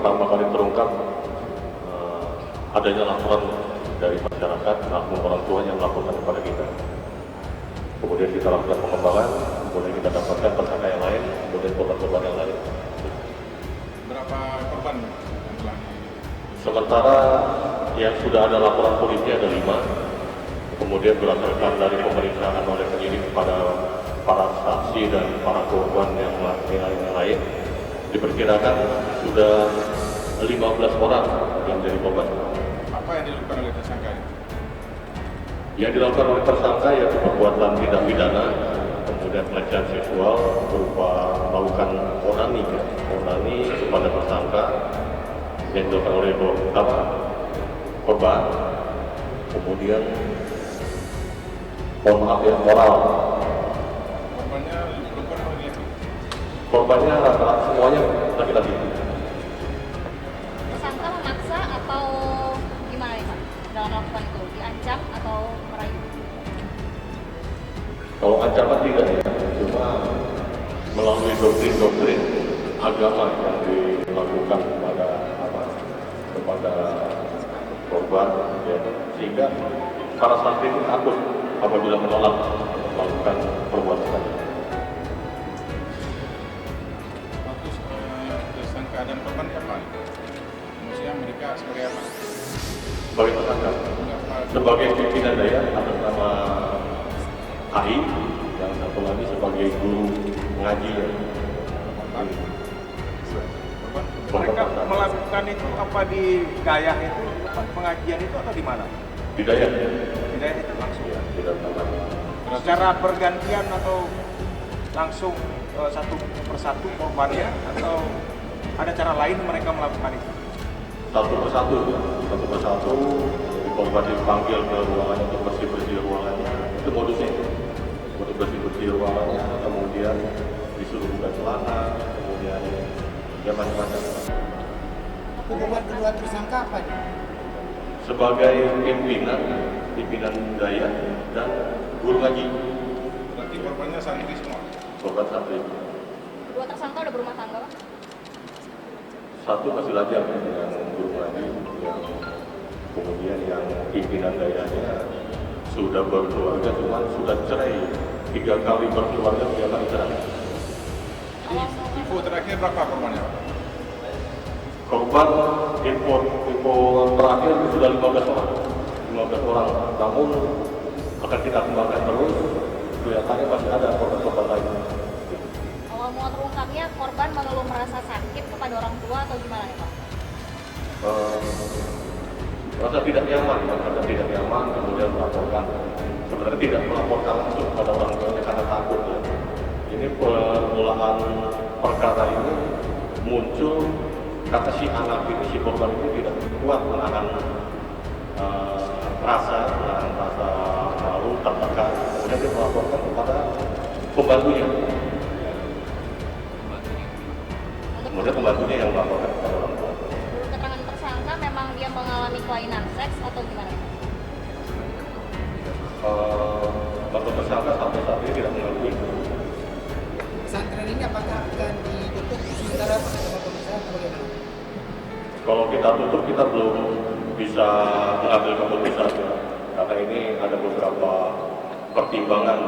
pertama kali terungkap adanya laporan dari masyarakat maupun orang tua yang melaporkan kepada kita. Kemudian kita lakukan pengembangan, kemudian kita dapatkan tersangka yang lain, kemudian korban-korban yang lain. Berapa korban? Sementara yang sudah ada laporan polisi ada 5, kemudian berdasarkan dari pemeriksaan oleh penyidik kepada para saksi dan para korban yang lain, diperkirakan sudah 15 orang yang jadi korban. Apa yang dilakukan oleh tersangka? Yang dilakukan oleh tersangka yaitu perbuatan tindak pidana, kemudian pelecehan seksual berupa melakukan onani kepada tersangka yang dilakukan oleh korban, kemudian moral. Korbannya perempuan atau laki-laki? Korbannya rata-rata semuanya laki-laki. Tersangka memaksa atau gimana nih Pak dalam melakukan itu? Diancam atau merayu? Kalau ancaman tidak ya, cuma melalui doktrin agama yang dilakukan kepada korban, ya, sehingga para saksi itu takut apabila menolak melakukan perbuatan. Status tersangka dan korban apa? Maksudnya mereka sebagai apa? Sebagai tersangka, sebagai pimpinan daya atas nama AI, yang satu lagi sebagai guru ngaji. Mereka melakukan itu apa di Dayak itu, pengajian itu atau di mana? Di Dayak. Di Dayak itu langsung. Ya, tidak tahu. Secara bergantian atau langsung satu persatu korbannya, atau ada cara lain mereka melakukan itu? Satu persatu korban dipanggil ke ruangannya untuk bersih-bersih ruangannya. Itu modusnya, untuk bersih-bersih ruangannya, kemudian disuruh buka celana, kemudian ya macam-macam. Hubungan kedua tersangka apa nih? Sebagai pimpinan daya dan guru ngaji. Berarti korbannya santri semua? Korban santri. Kedua tersangka udah berumah tangga Pak? Satu masih lajang yang guru ngaji, yang kemudian yang pimpinan dayanya sudah berkeluarga, cuma sudah cerai 3 kali berkeluarga, 3 kali cerai. Info terakhir berapa korbannya? Korban info terakhir itu sudah 15 orang, namun akan kita kembangkan terus, kelihatannya masih ada korban-korban lain. Awal mula terungkapnya korban mengeluh merasa sakit kepada orang tua atau gimana nih Pak? Rasa tidak nyaman, kemudian melaporkan. Sebenarnya tidak melaporkan langsung kepada orang tuanya karena takut. Ya. Ini permulaan perkara ini muncul kata si anak ini, si korban ini tidak kuat menahan rasa malu, tertekan, kemudian dia melaporkan kepada pembantunya. Kemudian pembantunya yang melaporkan kepada orang tua. Menurut keterangan tersangka memang dia mengalami kelainan seks atau gimana? Untuk tersangka sampai saat ini tidak mengakui. Pesantren ini apakah akan ditutup sementara sama pemirsa atau bagaimana? Kalau kita tutup, kita belum bisa mengambil keputusan, karena ini ada beberapa pertimbangan.